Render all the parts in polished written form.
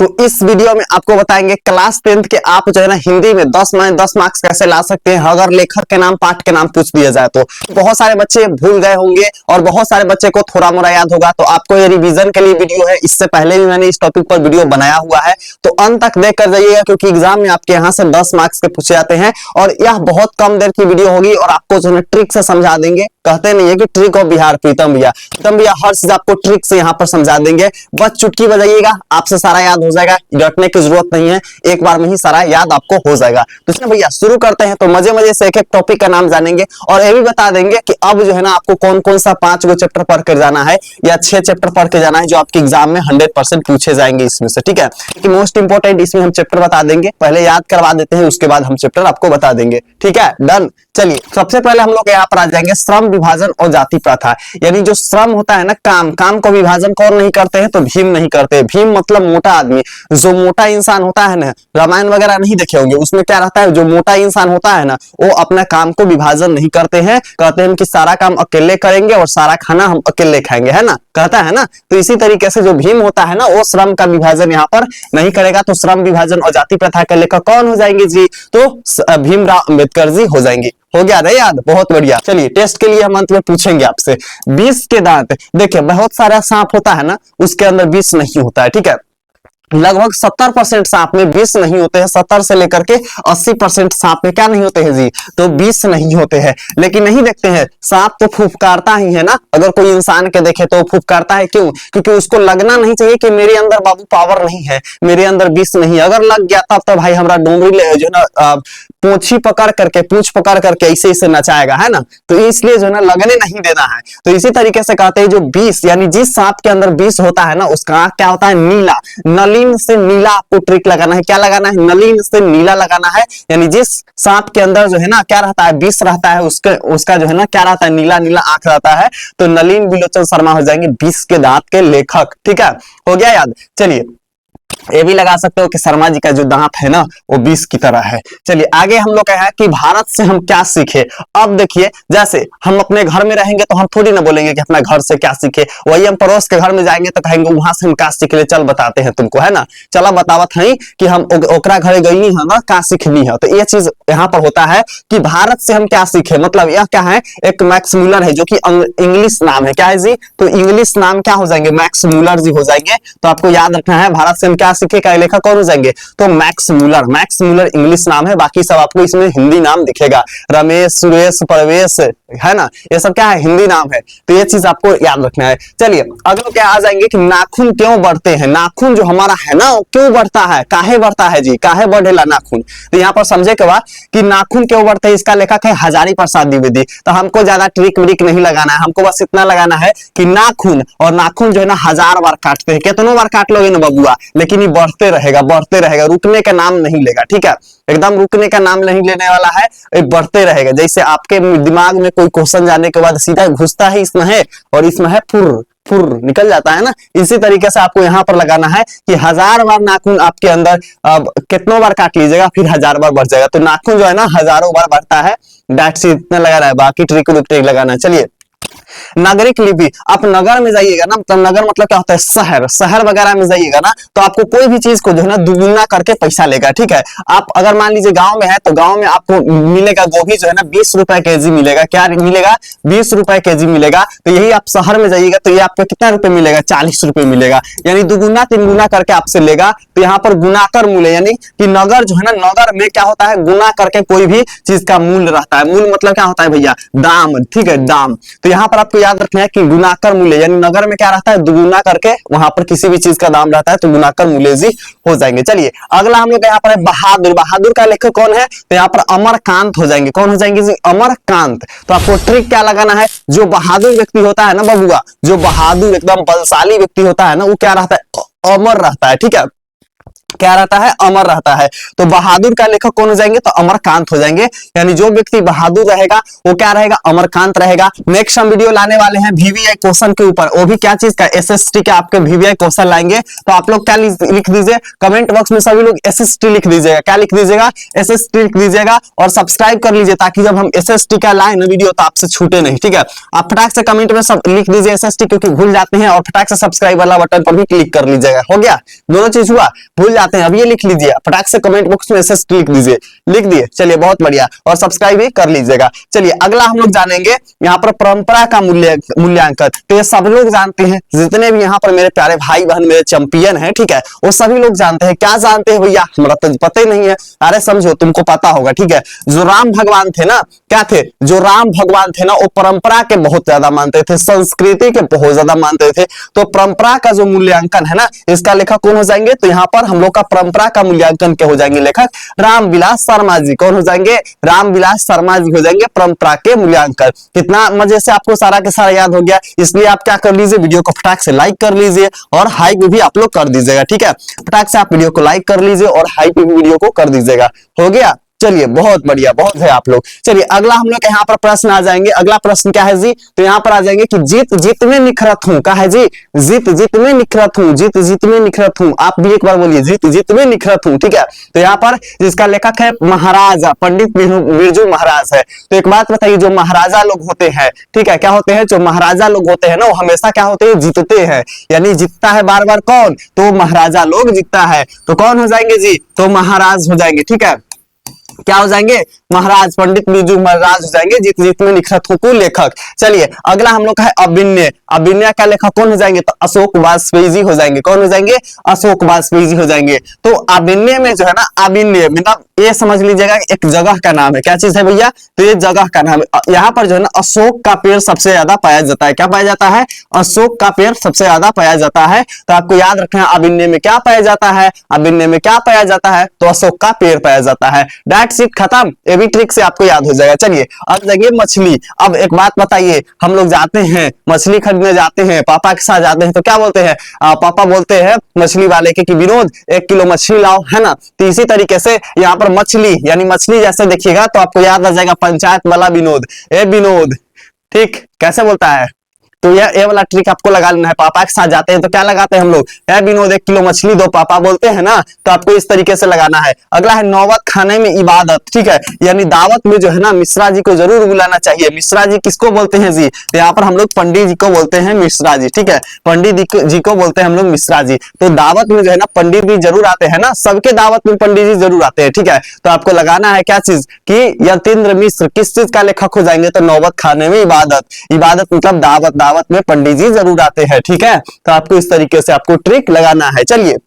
तो इस वीडियो में आपको बताएंगे क्लास 10th के आप जो है ना हिंदी में 10 में 10 मार्क्स कैसे ला सकते हैं अगर लेखक के नाम पाठ के नाम पूछ दिया जाए। तो बहुत सारे बच्चे भूल गए होंगे और बहुत सारे बच्चे को थोड़ा मोड़ा याद होगा, तो आपको ये रिवीजन के लिए वीडियो है। इससे पहले भी मैंने इस टॉपिक पर वीडियो बनाया हुआ है, तो अंत तक देख कर जाइएगा क्योंकि एग्जाम में आपके यहाँ से 10 मार्क्स के पूछे जाते हैं और यह बहुत कम देर की वीडियो होगी और आपको जो है ट्रिक से समझा देंगे। कहते नहीं है कि ट्रिक ऑफ बिहार प्रीतम भैया हर चीज आपको ट्रिक से यहाँ पर समझा देंगे। बस चुटकी बजाइएगा, आपसे सारा याद हो जाएगा, रटने की जरूरत नहीं है, एक बार में ही सारा याद आपको हो जाएगा। तो चलिए भैया शुरू करते हैं। तो मजे मजे से एक एक टॉपिक का नाम जानेंगे और ये भी बता देंगे कि अब जो है ना आपको कौन कौन सा 5 गो चैप्टर पढ़ कर जाना है या 6 चैप्टर पढ़ के जाना है जो आपके एग्जाम में 100% पूछे जाएंगे इसमें से। ठीक है, कि मोस्ट इंपोर्टेंट इसमें हम चैप्टर बता देंगे, पहले याद करवा देते हैं, उसके बाद हम चैप्टर आपको बता देंगे। ठीक है, डन। चलिए सबसे पहले हम लोग यहाँ पर आ जाएंगे श्रम विभाजन और जाति प्रथा। यानी जो श्रम होता है ना, काम को विभाजन कौन नहीं करते हैं? तो भीम नहीं करते। भीम मतलब मोटा आदमी, जो मोटा इंसान होता है ना, रामायण वगैरह नहीं देखे होंगे, उसमें क्या रहता है, जो मोटा इंसान होता है ना वो अपना काम को विभाजन नहीं करते हैं। कहते हैं कि सारा काम अकेले करेंगे और सारा खाना हम अकेले खाएंगे, है ना, कहता है ना। तो इसी तरीके से जो भीम होता है ना वो श्रम का विभाजन यहाँ पर नहीं करेगा। तो श्रम विभाजन और जाति प्रथा के लेखक कौन हो जाएंगे जी? तो भीमराव अंबेडकर जी हो जाएंगे। हो गया ना याद? बहुत बढ़िया। चलिए टेस्ट के लिए हम अंत में पूछेंगे आपसे 20 के दांत। देखिए बहुत सारा सांप होता है ना, उसके अंदर 20 नहीं होता है। ठीक है, लगभग 70% सांप में 20 नहीं होते हैं। 70 से लेकर के 80% सांप में क्या नहीं होते हैं जी? तो 20 नहीं होते हैं। लेकिन नहीं देखते हैं, सांप तो फुफकारता ही है ना। अगर कोई इंसान के देखे तो फुफकारता है, क्यों? क्योंकि उसको लगना नहीं चाहिए कि मेरे अंदर बाबू पावर नहीं है, मेरे अंदर 20 नहीं है। अगर लग गया तब तो भाई हमारा डोंगरी जो है ना पूंछ पकड़ करके ऐसे ऐसे नचाएगा, है ना। तो इसलिए जो है ना लगने नहीं देना है। तो इसी तरीके से कहते हैं जो 20 यानी जिस सांप के अंदर 20 होता है ना उसका आंख क्या होता है? नीला। नलीन से नीला आपको ट्रिक लगाना है। क्या लगाना है? नलीन से नीला लगाना है। यानी जिस सांप के अंदर जो है ना क्या रहता है? 20 रहता है, उसका जो है ना क्या रहता है? नीला नीला आंख रहता है। तो नलीन बिलोचन शर्मा हो जाएंगे 20 के दांत के लेखक। ठीक है, हो गया याद। चलिए ये भी लगा सकते हो कि शर्मा जी का जो दांत है ना वो 20 की तरह है। चलिए आगे हम लोग कहा कि भारत से हम क्या सीखे। अब देखिए जैसे हम अपने घर में रहेंगे तो हम थोड़ी ना बोलेंगे कि अपना घर से क्या सीखे, वही हम पड़ोस के घर में जाएंगे तो कहेंगे वहां से हम क्या सीख ले, चल बताते हैं तुमको, है ना। चला बतावत है कि हम ओकरा घरे गई है ना, क्या सीखनी है। तो ये चीज यहाँ पर होता है कि भारत से हम क्या सीखे, मतलब यह क्या है? एक मैक्स मूलर है जो कि इंग्लिश नाम है। क्या है जी? तो इंग्लिश नाम क्या हो जाएंगे? मैक्स मूलर जी हो जाएंगे। तो आपको याद रखना है भारत से हम क्या सीखे का लेखक कौन हो जाएंगे? तो Max Muller. Max Muller English नाम है, बाकी सब आपको इसमें हिंदी नाम दिखेगा। रमेश, सुरेश, प्रवेश, है ना, ये सब क्या है? हिंदी नाम है। तो ये चीज आपको याद रखना है। चलिए अगला क्या आ जाएंगे कि नाखून क्यों बढ़ते हैं। नाखून जो हमारा है ना क्यों बढ़ता है, काहे बढ़ता है जी? काहे बढ़ेला नाखून? तो यहाँ पर समझे के बाद कि नाखून क्यों बढ़ते हैं, इसका लेखक है हजारी प्रसाद द्विवेदी। तो हमको ज्यादा ट्रिक व्रिक नहीं लगाना है, हमको बस इतना लगाना है कि नाखून, और नाखून जो है ना 1000 बार काटते हैं। कितनों बार काट लोगे ना बबुआ, लेकिन ये बढ़ते रहेगा, रुकने का नाम नहीं लेगा। ठीक है, एकदम रुकने का नाम नहीं लेने वाला है, ये बढ़ते रहेगा। जैसे आपके दिमाग में कोई क्वेश्चन जाने के बाद सीधा घुसता है इसमें है और इसमें है फुर निकल जाता है ना, इसी तरीके से आपको यहाँ पर लगाना है कि 1000 बार नाखून आपके अंदर कितनों बार काट लीजिएगा फिर 1000 बार बढ़ जाएगा। तो नाखून जो है ना हजारों बार बढ़ता है। डेट से इतना लगाना है, बाकी ट्रिक लगाना है। चलिए नागरिक लिपि, आप नगर में जाइएगा ना, तो नगर मतलब क्या होता है? शहर वगैरह में जाइएगा ना तो आपको कोई भी चीज को जो है ना दुगुना करके पैसा लेगा। ठीक है, आप अगर मान लीजिए गांव में है तो गांव में आपको मिलेगा गोभी जो है ना 20 रुपए केजी मिलेगा। क्या मिलेगा? 20 रुपए केजी मिलेगा। तो यही आप शहर में जाइएगा तो ये आपको कितना रुपए मिलेगा? 40 रुपए मिलेगा। यानी दुगुना 3 गुना करके आपसे लेगा। तो यहाँ पर गुणाकर मूल्य, यानी कि नगर जो है ना, नगर में क्या होता है? गुना करके कोई भी चीज का मूल्य रहता है। मूल्य मतलब क्या होता है भैया? दाम। ठीक है, दाम। तो यहाँ पर आपको याद रखना है कि गुणाकर मूल्य, यानी नगर में क्या रहता है? दुगुना करके वहां पर किसी भी चीज का दाम रहता है, तो गुणाकर मूल्य जी हो जाएंगे। चलिए अगला हम लोग यहाँ पर है बहादुर। बहादुर का लेखक कौन है? तो यहाँ पर अमरकांत हो जाएंगे। कौन हो जाएंगे जी? अमरकांत। तो आपको ट्रिक क्या लगाना है? जो बहादुर व्यक्ति होता है ना बबुआ, जो बहादुर एकदम बलशाली व्यक्ति होता है ना, वो क्या रहता है? अमर रहता है। ठीक है, क्या रहता है, अमर रहता है। तो बहादुर का लेखक कौन हो जाएंगे, तो अमरकांत हो जाएंगे। यानी जो व्यक्ति बहादुर रहेगा वो क्या रहेगा, अमरकांत रहेगा। नेक्स्ट हम वीडियो लाने वाले हैं वीवीआई क्वेश्चन के ऊपर, वो भी क्या चीज का, एसएसटी के आपके वीवीआई क्वेश्चन लाएंगे। तो आप लोग क्या लिख दीजिए कमेंट बॉक्स में, सभी लोग एसएसटी लिख दीजिएगा। क्या लिख दीजिएगा, एसएसटी लिख दीजिएगा और सब्सक्राइब कर लीजिए, ताकि जब हम एसएसटी का लाए ना वीडियो तो आपसे छूटे नहीं, ठीक है। आप फटाक से कमेंट में सब लिख दीजिए एसएसटी, क्योंकि भूल जाते हैं, और फटाक से सब्सक्राइब वाला बटन पर भी क्लिक कर लीजिएगा। हो गया, दोनों चीज हुआ, भूल जाते हैं। अब ये लिख लीजिए, फटाक से कमेंट बॉक्स में एसएसटी लिख दीजिए, लिख दिए, चलिए बहुत बढ़िया, और सब्सक्राइब भी कर लीजिएगा। चलिए अगला हम लोग जानेंगे यहाँ पर परंपरा का मूल्यांकन। तो ये सब लोग जानते हैं, जितने भी यहाँ पर मेरे प्यारे भाई बहन मेरे चैंपियन हैं, ठीक है, वो सभी लोग जानते हैं। क्या जानते हैं भैया, हमारा तो पता ही नहीं है। अरे समझो, तुमको पता होगा, ठीक है। जो राम भगवान थे ना, क्या थे, जो राम भगवान थे ना, वो परंपरा के बहुत ज्यादा मानते थे, संस्कृति के बहुत ज्यादा मानते थे। तो परंपरा का जो मूल्यांकन है ना, इसका लेखक कौन हो जाएंगे, तो यहाँ पर हम लोग का परंपरा का मूल्यांकन के हो जाएंगे लेखक रामविलास शर्मा जी। कौन हो जाएंगे, रामविलास शर्मा जी हो जाएंगे परंपरा के मूल्यांकन। कितना मजे से आपको सारा के सारा याद हो गया। इसलिए आप क्या कर लीजिए, वीडियो को फटाक से लाइक कर लीजिए और हाइप भी आप लोग कर दीजिएगा, ठीक है। फटाक से आप वीडियो को लाइक कर लीजिए और हाइप भी वीडियो को कर दीजिएगा। हो गया, चलिए बहुत बढ़िया, बहुत है आप लोग। चलिए अगला हम लोग यहाँ पर प्रश्न आ जाएंगे। अगला प्रश्न क्या है जी, तो यहाँ पर आ जाएंगे कि जीत जीत में निखरत हूं। क्या है जी, जीत जीत में निखरत हूं, जीत जीत में निखरत हूं। आप भी एक बार बोलिए, जीत जीत में निखरत हूं, ठीक है। तो यहाँ पर जिसका लेखक है महाराजा पंडित बिरजू महाराज है। तो एक बात बताइए, जो महाराजा लोग होते हैं, ठीक है, क्या होते हैं, जो महाराजा लोग होते हैं ना, वो हमेशा क्या होते हैं, जीतते हैं। यानी जीतता है बार बार कौन, तो महाराजा लोग जीतता है। तो कौन हो जाएंगे जी, तो महाराज हो जाएंगे, ठीक है। क्या हो जाएंगे, महाराज पंडित बिरजू महाराज हो जाएंगे, जीत जीत में निखरत हूं को लेखक। चलिए अगला हम लोग का है अभिनय। अभिनय का लेखक कौन हो जाएंगे, तो अशोक वाजपेयी जी हो जाएंगे। कौन हो जाएंगे, अशोक वाजपेयी जी हो जाएंगे। तो अभिनय में जो है ना, अभिनय मतलब ये समझ लीजिएगा एक जगह का नाम है। क्या चीज है भैया, तो ये जगह का नाम है। यहाँ पर जो है ना, अशोक का पेड़ सबसे ज्यादा पाया जाता है। क्या पाया जाता है, अशोक का पेड़ सबसे ज्यादा पाया जाता है। तो आपको याद रखना है, अभिनय में क्या पाया जाता है, अभिनय में क्या पाया जाता है, तो अशोक का पेड़ पाया जाता है। सीट खत्म, ये भी ट्रिक से आपको याद हो जाएगा। चलिए अब जाइए मछली। अब एक बात बताइए, हम लोग जाते हैं मछली खरीदने जाते हैं, पापा के साथ जाते हैं, तो क्या बोलते हैं, पापा बोलते हैं मछली वाले के कि विनोद 1 किलो मछली लाओ, है ना। तो इसी तरीके से यहाँ पर मछली यानी मछली जैसे देखिएगा तो आपको याद आ जाएगा पंचायत वाला विनोद, ए विनोद, ठीक, कैसे बोलता है। तो ये वाला ट्रिक आपको लगा लेना है। पापा के साथ जाते हैं तो क्या लगाते हैं हम लोग, ए विनोद 1 किलो मछली दो, पापा बोलते हैं ना, तो आपको इस तरीके से लगाना है। अगला है नौबत खाने में इबादत, ठीक है, यानी दावत में जो है ना मिश्रा जी को जरूर बुलाना चाहिए। मिश्रा जी किसको बोलते हैं जी, तो यहाँ पर हम लोग पंडित जी को बोलते हैं मिश्रा जी, ठीक है, पंडित जी को बोलते हैं हम लोग मिश्रा जी। तो दावत में जो है ना पंडित जी जरूर आते हैं ना, सबके दावत में पंडित जी जरूर आते हैं, ठीक है। तो आपको लगाना है क्या चीज, कि यतीन्द्र मिश्र किस चीज का लेखक हो जाएंगे, तो नौबत खाने में इबादत। इबादत मतलब दावत, दावत में पंडित जी जरूर आते हैं, ठीक है। तो आपको इस तरीके से आपको ट्रिक लगाना है। चलिए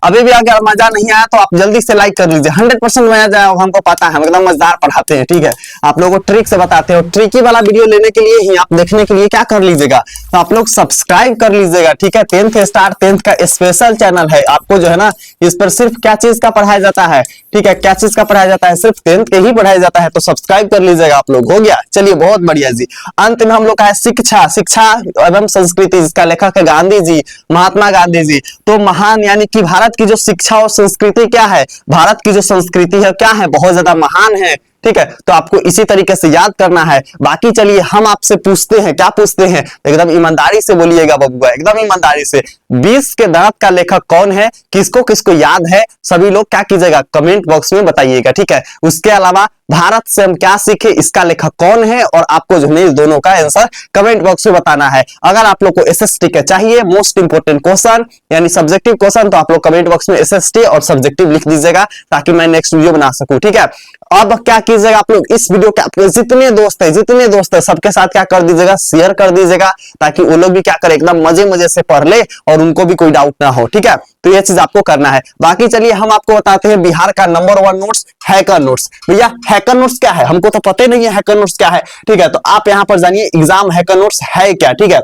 अभी भी अगर मजा नहीं आया तो आप जल्दी से लाइक कर लीजिए, 100% मजा आया, हमको पता है, हम एकदम मजेदार पढ़ाते हैं, ठीक है। आप लोगों को ट्रिक से बताते हैं। ट्रिकी वाला वीडियो लेने के लिए ही आप देखने के लिए क्या कर लीजिएगा, तो आप लोग सब्सक्राइब कर लीजिएगा, ठीक है। 10th स्टार 10th का स्पेशल चैनल है। आपको जो है ना इस पर सिर्फ क्या चीज का पढ़ाया जाता है, ठीक है, क्या चीज का पढ़ाया जाता है, सिर्फ 10th के ही पढ़ाया जाता है। तो सब्सक्राइब कर लीजिएगा आप लोग। हो गया, चलिए बहुत बढ़िया जी। अंत में हम लोग का है शिक्षा, शिक्षा एवं संस्कृति, जिसका लेखक है गांधी जी, महात्मा गांधी जी। तो महान यानी कि भारत की जो शिक्षा और संस्कृति क्या है, भारत की जो संस्कृति है क्या है, बहुत ज्यादा महान है, ठीक है। तो आपको इसी तरीके से याद करना है। बाकी चलिए हम आपसे पूछते हैं, क्या पूछते हैं, एकदम ईमानदारी से बोलिएगा बबुआ, एकदम ईमानदारी से। 20 के दांत का लेखक कौन है, किसको किसको याद है, सभी लोग क्या कीजिएगा कमेंट बॉक्स में बताइएगा, ठीक है। उसके अलावा भारत से हम क्या सीखे, इसका लेखक कौन है, और आपको जो है दोनों का आंसर कमेंट बॉक्स में बताना है। अगर आप लोग को एसएसटी के चाहिए मोस्ट इंपोर्टेंट क्वेश्चन यानी सब्जेक्टिव क्वेश्चन, तो आप लोग कमेंट बॉक्स में एसएसटी और सब्जेक्टिव लिख दीजिएगा, ताकि मैं नेक्स्ट वीडियो बना सकूं, ठीक है। अब क्या कीजिएगा आप लोग, इस वीडियो के आपके जितने दोस्त है सबके साथ क्या कर दीजिएगा, शेयर कर दीजिएगा, ताकि वो लोग भी क्या करें, एकदम मजे मजे से पढ़ ले और उनको भी कोई डाउट ना हो, ठीक है। तो ये चीज आपको करना है। बाकी चलिए हम आपको बताते हैं बिहार का नंबर 1 नोट्स, हैकर नोट्स। भैया हैकर नोट्स क्या है, हमको तो पता ही नहीं है हैकर नोट्स क्या है, ठीक है। तो आप यहाँ पर जानिए एग्जाम हैकर नोट्स है क्या, ठीक है।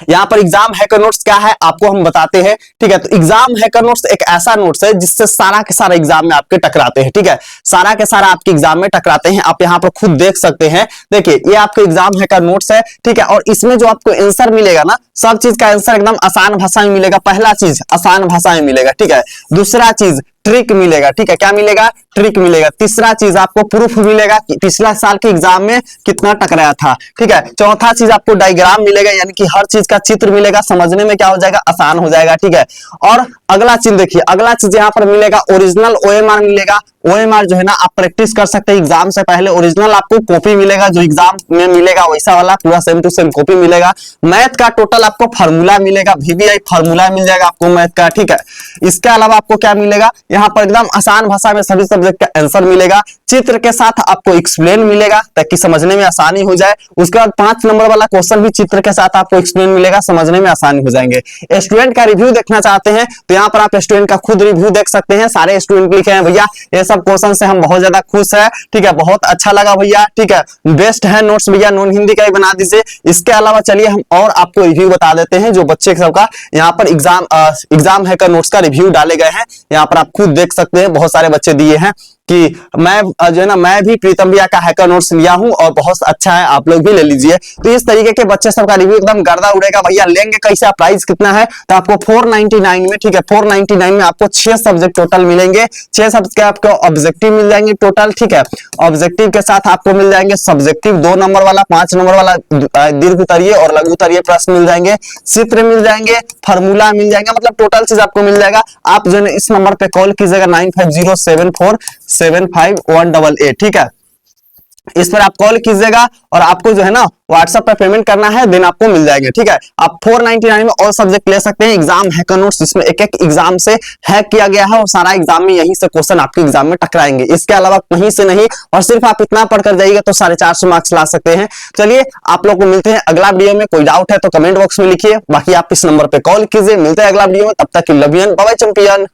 यहाँ पर एग्जाम हैकर नोट्स क्या है आपको हम बताते हैं, ठीक है। तो एग्जाम हैकर नोट्स एक ऐसा नोट्स है जिससे सारा के सारा एग्जाम में आपके टकराते हैं, ठीक है। सारा के सारा आपके एग्जाम में टकराते हैं, आप यहाँ पर खुद देख सकते हैं। देखिए ये आपके एग्जाम हैकर नोट्स है, ठीक है। और इसमें जो आपको आंसर मिलेगा ना, सब चीज का आंसर एकदम आसान भाषा में मिलेगा। पहला चीज आसान भाषा में मिलेगा, ठीक है। दूसरा चीज ट्रिक मिलेगा, ठीक है। क्या मिलेगा? ट्रिक मिलेगा। तीसरा चीज आपको प्रूफ मिलेगा कि पिछला साल के एग्जाम में कितना टकराया था, ठीक है। चौथा चीज आपको डायग्राम मिलेगा, यानी कि हर चीज का चित्र मिलेगा, समझने में क्या हो जाएगा? आसान हो जाएगा, ठीक है। और अगला चीज देखिए, अगला चीज यहाँ पर मिलेगा ओरिजिनल ओएमआर मिलेगा। ओएमआर जो है ना आप प्रैक्टिस कर सकते हैं एग्जाम से पहले। ओरिजिनल आपको कॉपी मिलेगा, जो एग्जाम में मिलेगा वैसा वाला पूरा सेम टू सेम कॉपी मिलेगा। मैथ का टोटल आपको फार्मूला मिलेगा, VBI फार्मूला मिल जाएगा आपको मैथ का, ठीक है। इसके अलावा आपको क्या मिलेगा? यहाँ पर एकदम आसान भाषा में सभी सब्जेक्ट का आंसर मिलेगा। चित्र के साथ आपको एक्सप्लेन मिलेगा ताकि समझने में आसानी हो जाए। उसके बाद 5 नंबर वाला क्वेश्चन भी चित्र के साथ आपको एक्सप्लेन मिलेगा, समझने में आसानी हो जाएंगे। स्टूडेंट का रिव्यू देखना चाहते हैं तो यहाँ पर आप स्टूडेंट का खुद रिव्यू देख सकते हैं। सारे स्टूडेंट लिखे हैं भैया ये सब क्वेश्चन से हम बहुत ज्यादा खुश है, ठीक है। बहुत अच्छा लगा भैया, ठीक है। बेस्ट है नोट्स भैया, नॉन हिंदी का ही बना दीजिए। इसके अलावा चलिए हम और आपको रिव्यू बता देते हैं जो बच्चे सबका यहाँ पर एग्जाम हैकर नोट्स का रिव्यू डाले गए हैं। यहाँ पर आप खुद देख सकते हैं, बहुत सारे बच्चे दिए हैं कि मैं जो है ना मैं भी प्रीतम भैया का हैकर नोट्स लिया हूं और बहुत अच्छा है, आप लोग भी ले लीजिए। तो इस तरीके के बच्चे सबका रिव्यू एकदम गर्दा उड़ेगा। भैया लेंगे कैसे, प्राइस कितना है? तो आपको 499 में, ठीक है, 499 में आपको 6 सब्जेक्ट टोटल मिलेंगे। 6 सब्जेक्ट आपको ऑब्जेक्टिव मिल जाएंगे टोटल, ठीक है। ऑब्जेक्टिव के साथ आपको मिल जाएंगे सब्जेक्टिव 2 नंबर वाला, 5 नंबर वाला दीर्घ उत्तरीय और लघु उत्तरीय प्रश्न मिल जाएंगे, चित्र मिल जाएंगे, फार्मूला मिल जाएगा, मतलब टोटल चीज आपको मिल जाएगा। आप जो है इस नंबर पे कॉल कीजिएगा 9507475188, ठीक है। इस पर आप कॉल कीजिएगा और आपको जो है ना व्हाट्सएप पे पेमेंट करना है, देन आपको मिल जाएंगे, ठीक है। आप 499 में ऑल सब्जेक्ट ले सकते हैं। एग्जाम हैकर नोट्स जिसमें एक एक एग्जाम से हैक किया गया है और सारा एग्जाम में यहीं से क्वेश्चन आपके एग्जाम में टकराएंगे। इसके अलावा कहीं से नहीं, और सिर्फ आप इतना पढ़कर जाइएगा तो 450 मार्क्स ला सकते हैं। चलिए आप लोग को मिलते हैं अगला वीडियो में। कोई डाउट है तो कमेंट बॉक्स में लिखिए, बाकी आप इस नंबर पे कॉल कीजिए। मिलते हैं अगला वीडियो में, तब तक love you, bye bye champion.